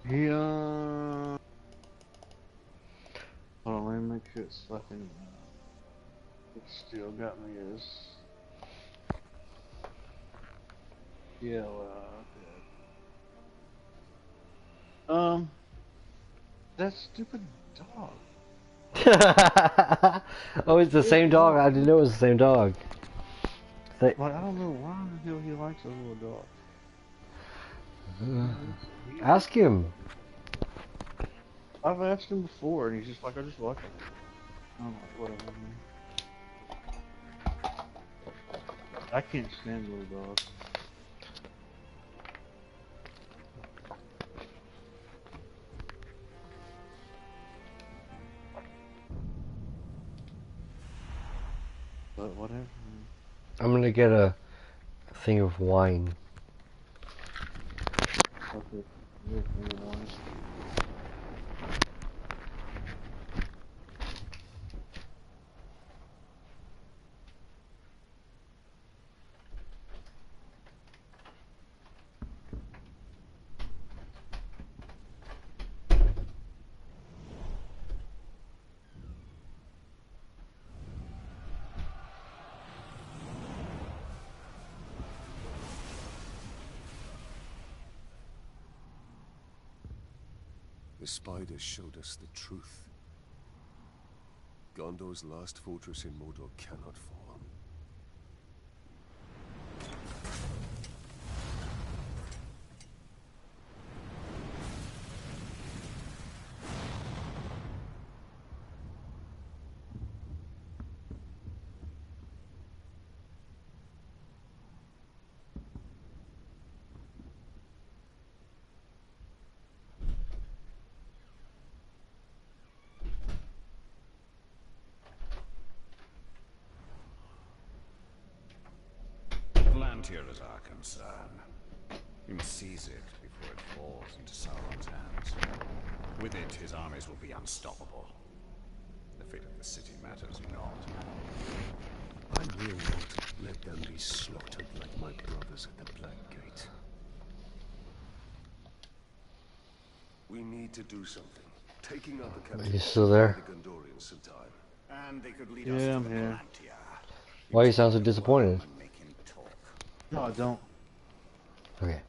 He hold on, let me make sure it's fucking. It still got me as. Yeah, okay. That stupid dog. Oh, it's the Good same dog. dog. I didn't know it was the same dog. Like, I don't know why the hell he likes those little dogs. Ask him. I've asked him before, and he's just like, I just like them. I'm like, whatever, man. I can't stand little dogs. But whatever, man. I'm gonna get a thing of wine. Okay. Yeah, you want it. The spiders showed us the truth. Gondor's last fortress in Mordor cannot fall. Lantier is our concern. We must seize it before it falls into Sauron's hands. With it, his armies will be unstoppable. The fate of the city matters not. I will not let them be slaughtered like my brothers at the Black Gate. We need to do something. Taking out the Are captain you still there? the Gondorians some time. And they could lead Yeah, us to I'm the here. Palantir. Why you sound so disappointed? And make him talk. No, I don't. Okay.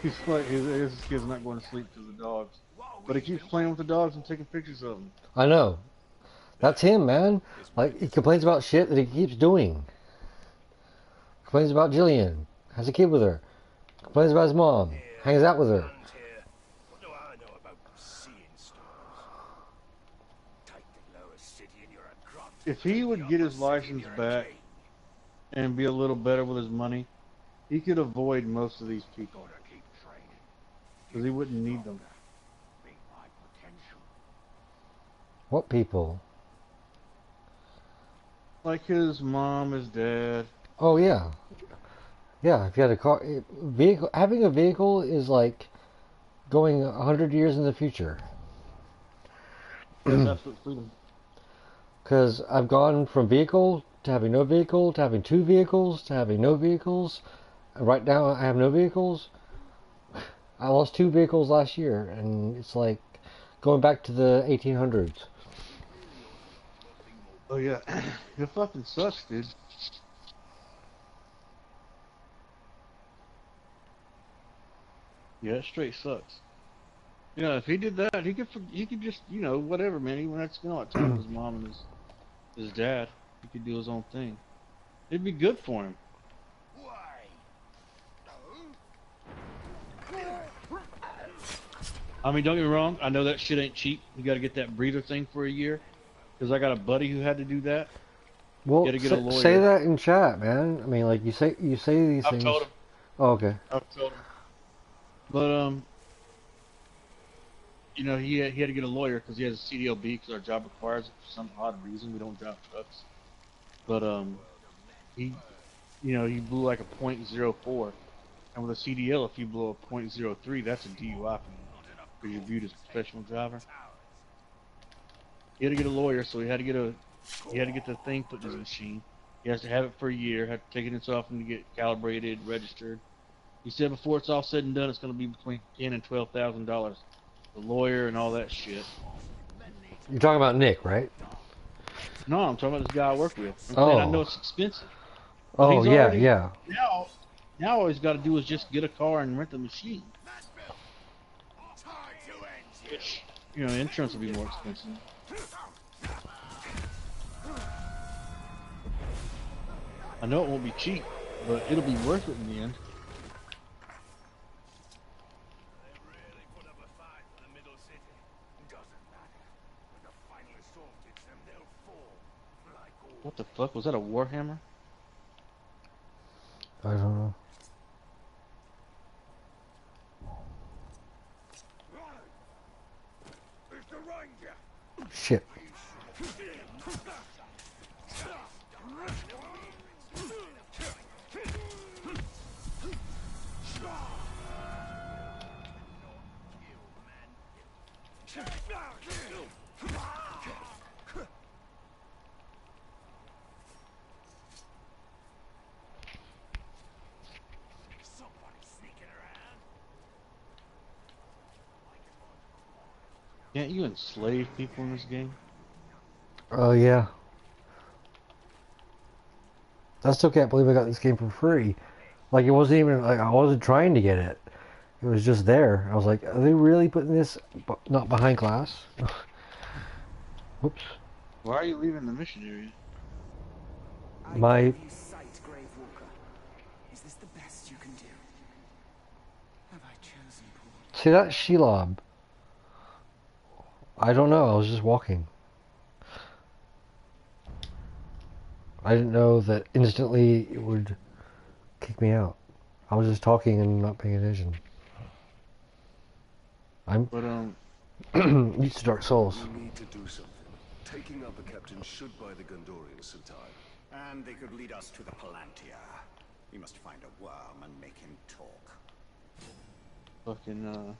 He's like, his kid's not going to sleep because of the dogs. But he keeps playing with the dogs and taking pictures of them. I know. That's him, man. Like, he complains about shit that he keeps doing. Complains about Jillian. Has a kid with her. Complains about his mom. Hangs out with her. What do I know about seeing stars? Take the lowest city and you're a grunt. If he would get his license back and be a little better with his money, he could avoid most of these people. Because he wouldn't need them. What people? Like his mom, his dad. Oh, yeah. Yeah, if you had a car... vehicle, having a vehicle is like going 100 years in the future. That's absolute freedom. Because I've gone from vehicle to having no vehicle to having two vehicles to having no vehicles. And right now I have no vehicles. I lost two vehicles last year, and it's like going back to the 1800s. Oh yeah, it fucking sucks, dude. Yeah, it straight sucks. You know, if he did that, he could just, you know, whatever, man. He wouldn't have to spend all that time with his mom and his dad. He could do his own thing. It'd be good for him. I mean, don't get me wrong. I know that shit ain't cheap. You got to get that breather thing for a year. Because I got a buddy who had to do that. Well, You got to get a lawyer. say that in chat, man. I mean, like you say these I've things. told him. Oh, okay. I've told him. But you know, he had to get a lawyer because he has a CDLB because our job requires it for some odd reason. We don't drive trucks. But he, you know, he blew like a .04, and with a CDL, if you blow a .03, that's a DUI for you because you're viewed as a professional driver. He had to get a lawyer, so he had to get the thing put in his machine. He has to have it for a year. Have to take it off and get calibrated, registered. He said before it's all said and done, it's going to be between $10,000 and $12,000. The lawyer and all that shit. You're talking about Nick, right? No, I'm talking about this guy I work with. I'm saying I know Oh. it's expensive. But Oh, he's yeah, already, yeah. now all he's got to do is just get a car and rent the machine. Which, you know, insurance will be more expensive. I know it won't be cheap, but it'll be worth it in the end. What the fuck? Was that a Warhammer? I don't know. Shit. Can't you enslave people in this game? Oh, yeah. I still can't believe I got this game for free. Like, it wasn't even, like, I wasn't trying to get it. It was just there. I was like, are they really putting this not behind glass? Whoops. Why are you leaving the mission area? My... Is this the best you can do? Have I chosen poorly? See, that's Shelob. I don't know, I was just walking. I didn't know that instantly it would kick me out. I was just talking and not paying attention. I'm used to Dark Souls. We need to do something. Taking out the captain should buy the Gondorians some time. And they could lead us to the Palantir. We must find a worm and make him talk. Fucking,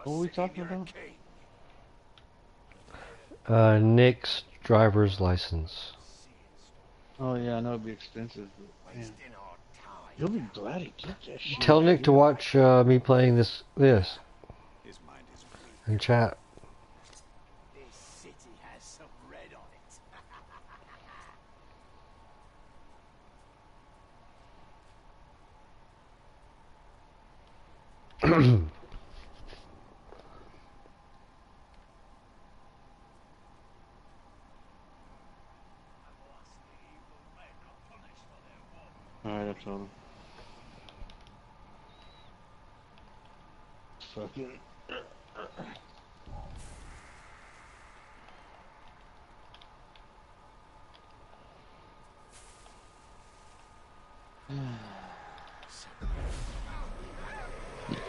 What were we talking about? Nick's driver's license. Oh yeah, I know it'd be expensive, but man, you'll be glad he did that shit. Tell Nick to watch me playing this His mind is weak. in chat. This city has some red on it. Alright, I told him. Fucking.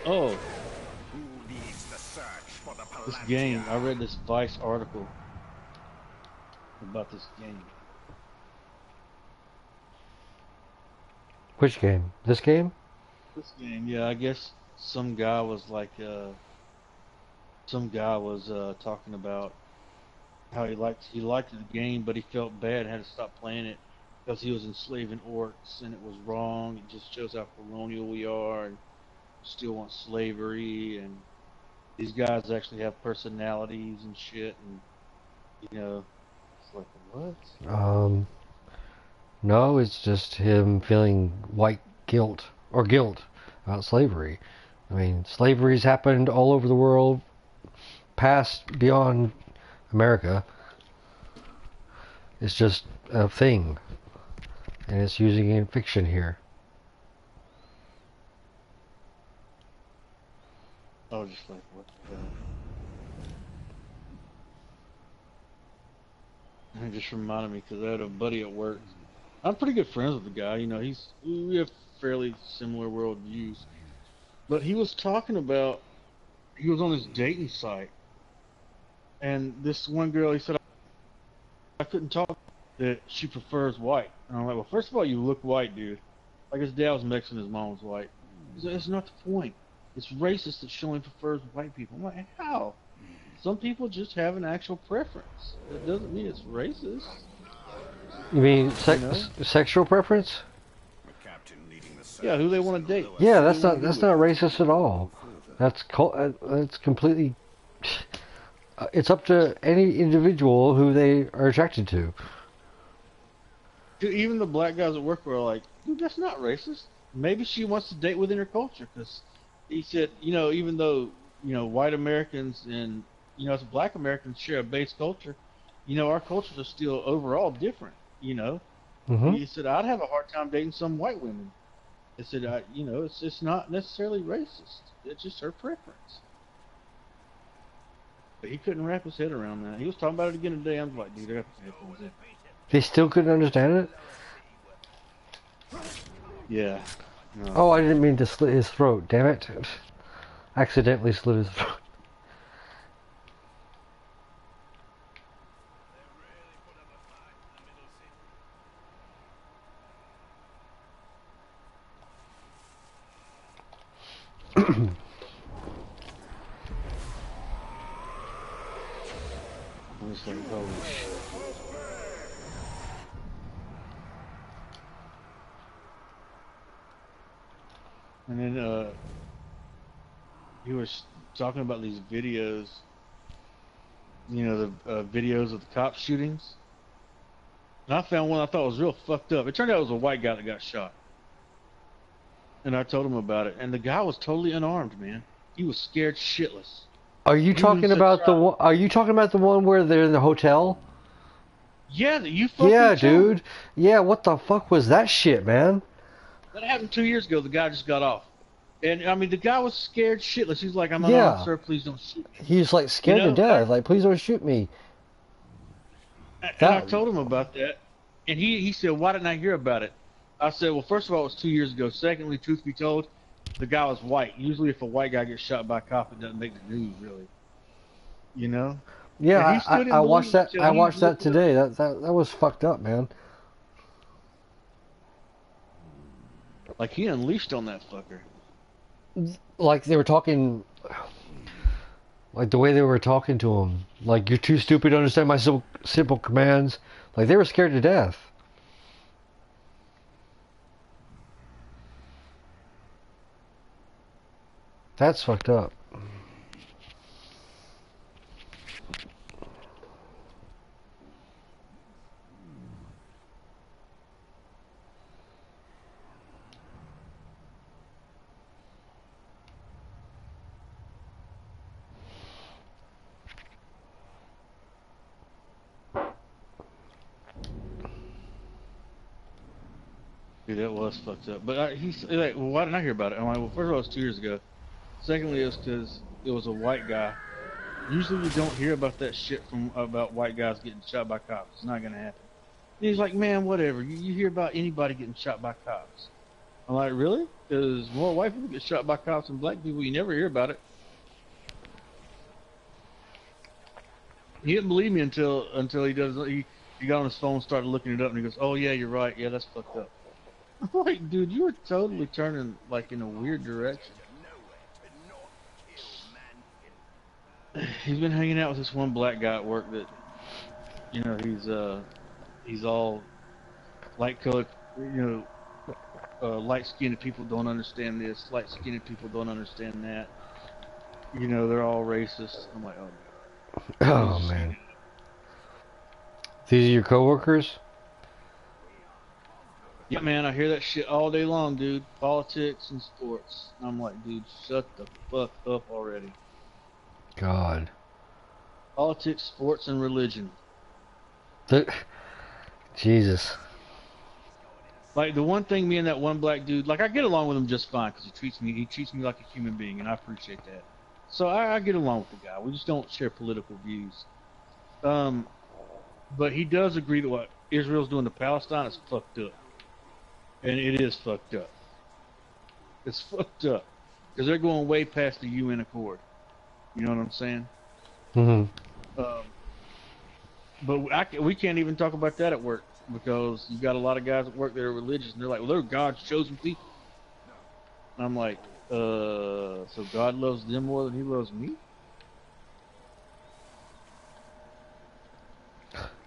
Oh, Who leads the search for the Palantir? this game. I read this Vice article about this game. Which game? This game? This game, yeah, I guess some guy was like, talking about how he liked the game, but he felt bad, had to stop playing it because he was enslaving orcs, and it was wrong. It just shows how colonial we are, and still want slavery, and these guys actually have personalities and shit, and you know, it's like what? No, it's just him feeling white guilt or guilt about slavery. I mean, slavery's happened all over the world, past beyond America. It's just a thing, and it's using it in fiction here. I was just like, what the hell? And it just reminded me because I had a buddy at work. I'm pretty good friends with the guy. You know, we have fairly similar worldviews. But he was talking about, he was on this dating site, and this one girl, he said, I couldn't talk that she prefers white. And I'm like, well, first of all, you look white, dude. Like his dad was Mexican, his mom was white. He said, that's not the point. It's racist that she only prefers white people. I'm like, how? Some people just have an actual preference. It doesn't mean it's racist. You mean You know? sexual preference? A captain leading the Yeah, who they want to date. Yeah, Who that's they not wanna do it. racist at all. That's completely. It's up to any individual who they are attracted to. Dude, even the black guys at work were like, dude, that's not racist. Maybe she wants to date within her culture, because he said, you know, even though, you know, white Americans and, you know, as black Americans share a base culture, you know, our cultures are still overall different, you know. Hmm. He said, I'd have a hard time dating some white women. He said, you know, it's not necessarily racist. It's just her preference. But he couldn't wrap his head around that. He was talking about it again today. I'm like, dude, I got the headphones in. They still couldn't understand it. Yeah. No. Oh, I didn't mean to slit his throat. Damn it! Accidentally slit his throat. I'm just like, holy shit. And then he was talking about these videos, you know, the videos of the cop shootings. And I found one I thought was real fucked up. It turned out it was a white guy that got shot. And I told him about it. And the guy was totally unarmed, man. He was scared shitless. Are you talking about the one? Are you talking about the one where they're in the hotel? Yeah, you fucking Yeah, told me. dude. Yeah, what the fuck was that shit, man? That happened 2 years ago. The guy just got off. And, I mean, the guy was scared shitless. He's like, I'm unarmed, Yeah. sir. Please don't shoot me. He's like scared You know, to death. Like, please don't shoot me. And That- I told him about that. And he said, why didn't I hear about it? I said, well, first of all, it was 2 years ago. Secondly, truth be told, the guy was white. Usually if a white guy gets shot by a cop, it doesn't make the news, really. You know? And he Yeah, still didn't I watched believe that. it till I he watched that looked it up. today. That was fucked up, man. Like, he unleashed on that fucker. Like they were talking, like the way they were talking to him. Like, you're too stupid to understand my simple commands. Like they were scared to death. That's fucked up. Dude, that was fucked up. But he's like, well, why didn't I hear about it? I'm like, well, first of all, it was 2 years ago. Secondly, it was because it was a white guy. Usually you don't hear about that shit about white guys getting shot by cops. It's not going to happen. And he's like, man, whatever. You hear about anybody getting shot by cops. I'm like, really? Because more white people get shot by cops than black people. You never hear about it. He didn't believe me until he got on his phone and started looking it up, and he goes, oh, yeah, you're right. Yeah, that's fucked up. I'm like, dude, you were totally turning, like, in a weird direction. He's been hanging out with this one black guy at work that, you know, he's all light colored, you know, light skinned people don't understand this, light skinned people don't understand that. You know, they're all racist. I'm like, oh, Oh man. These are your coworkers? yeah, man, I hear that shit all day long, dude. Politics and sports. I'm like, dude, shut the fuck up already. God. Politics, sports, and religion. Jesus. Like, the one thing me and that one black dude, like, I get along with him just fine because he treats me like a human being, and I appreciate that. So I get along with the guy. We just don't share political views. But he does agree that what Israel's doing to Palestine is fucked up. And it is fucked up. It's fucked up. Because they're going way past the UN Accord. You know what I'm saying? Mm-hmm. But we can't even talk about that at work. Because you got a lot of guys at work that are religious. And they're like, well, they're God's chosen people. And I'm like, so God loves them more than he loves me?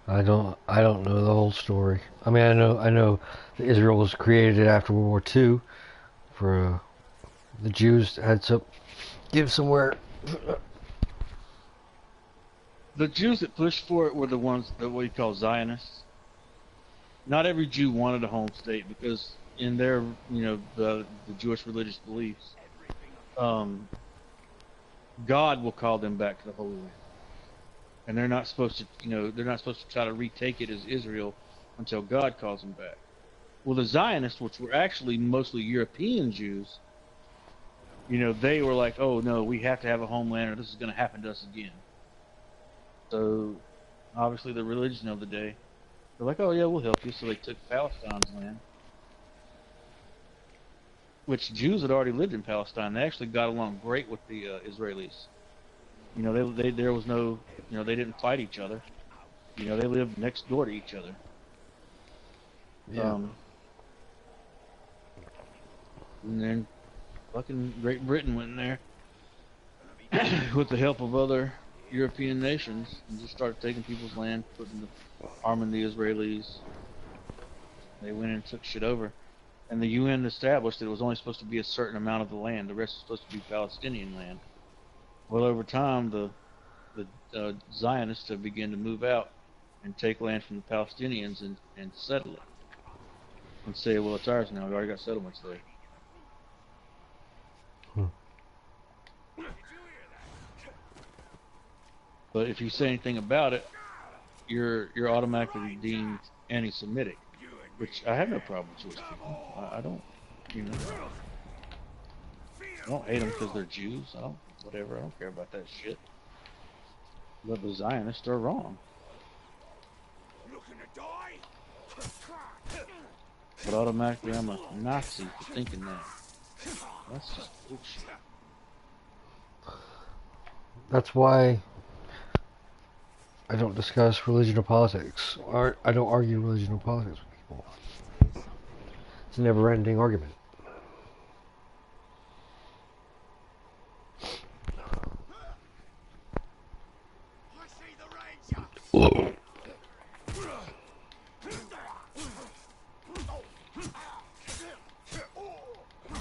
I don't know the whole story. I mean, I know that Israel was created after World War II for the Jews had to give somewhere. The Jews that pushed for it were the ones that we call Zionists. Not every Jew wanted a home state because in their, the Jewish religious beliefs, God will call them back to the Holy Land, and they're not supposed to, they're not supposed to try to retake it as Israel until God calls them back. Well, the Zionists, which were actually mostly European Jews, they were like, oh no, we have to have a homeland or this is going to happen to us again. So, obviously the religion of the day, they're like, oh yeah, we'll help you. So they took Palestine's land, which Jews had already lived in Palestine. They actually got along great with the Israelis. There was no, they didn't fight each other. They lived next door to each other. Yeah. And then fucking Great Britain went in there with the help of other European nations and just started taking people's land, arming the Israelis. They went in and took shit over. And the UN established that it was only supposed to be a certain amount of the land. The rest was supposed to be Palestinian land. Well, over time, the Zionists have begun to move out and take land from the Palestinians and settle it. And say, well, it's ours now. We already got settlements there. But if you say anything about it, you're automatically deemed anti-Semitic, which I have no problem with Jewish people. I don't, I don't hate them because they're Jews. I don't care about that shit. But the Zionists are wrong. But automatically I'm a Nazi for thinking that. That's just bullshit. That's why I don't discuss religion or politics. Or I don't argue religion or politics with people. It's a never-ending argument.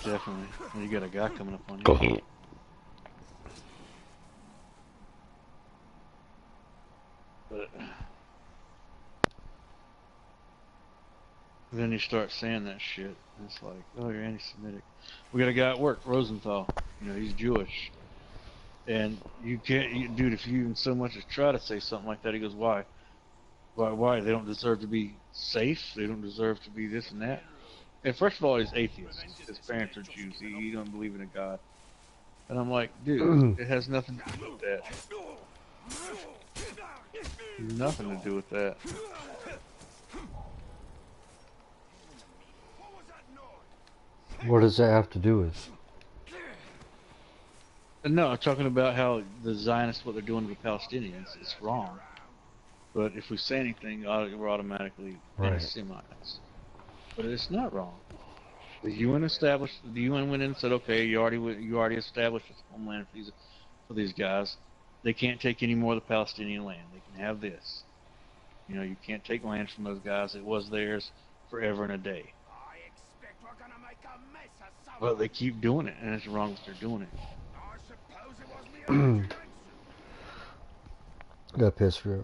Definitely. You got a guy coming up on you. But then you start saying that shit, and it's like, oh, you're anti-Semitic. We got a guy at work, Rosenthal. He's Jewish, and you can't, dude. If you even so much as try to say something like that, he goes, why? Why? They don't deserve to be safe. They don't deserve to be this and that. And first of all, he's atheist. His parents are Jews. He don't believe in a God. And I'm like, dude, it has nothing to do with that. Nothing to do with that. What does that have to do with? No, I'm talking about how the Zionists, what they're doing to the Palestinians, is wrong. But if we say anything, we're automatically anti-Semites. But it's not wrong. The UN went in and said, okay, you already established a homeland for these guys. They can't take any more of the Palestinian land. They can have this. You can't take land from those guys. It was theirs forever and a day. But they keep doing it, and it's wrong that they're doing it. Got pissed for it.